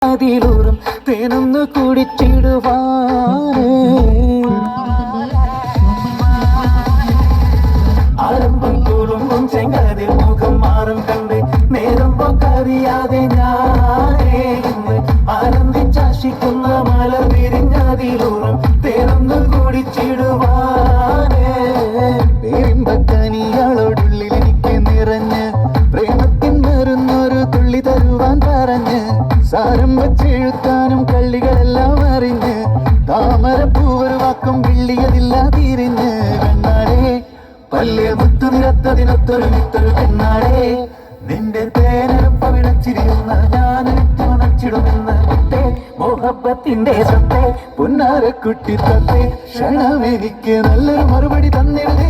അതിലൂറും തേനൊന്ന് കുടിച്ചിടുവാനേ ആരംഭം കുറുമ്പും ചെങ്കതിൽ മുഖം മാറും കണ്ട് നേരം പോക്കറിയാതെ ഞാനേ ഇന്ന് ആനന്ദിച്ചാശിക്കുന്ന മലർ വിരിഞ്ഞതിലൂറും തേനൊന്ന് കുടിച്ചിടുവാനേ പേരിമ്പക്കനിയാളോടുള്ളിൽ എനിക്ക് നിറഞ്ഞ് പ്രേമത്തിൻ മരുന്നൊരു തുള്ളി തരുവാൻ പറഞ്ഞ് സാരം വെച്ചെഴുത്താനും കള്ളികളെല്ലാം അറിഞ്ഞ് താമരപ്പൂവൊരു വാക്കും വിള്ളിയതില്ല തിരിഞ്ഞ് കണ്ണാടേ പല്ല് മുത്തു നിരത്തതിനൊത്തൊരു മിത്തൊരു പെണ്ണാടേ നിന്റെ തേനരപ്പ വിളച്ചിരിയുന്ന ഞാനെനിക്ക് മണച്ചിടുമെന്ന് മുത്തേ മോഹബത്തിന്റെ സത്തേ പുന്നാരക്കുട്ടി തത്തേ ക്ഷണമെനിക്ക് നല്ലൊരു മറുപടി തന്നിടേ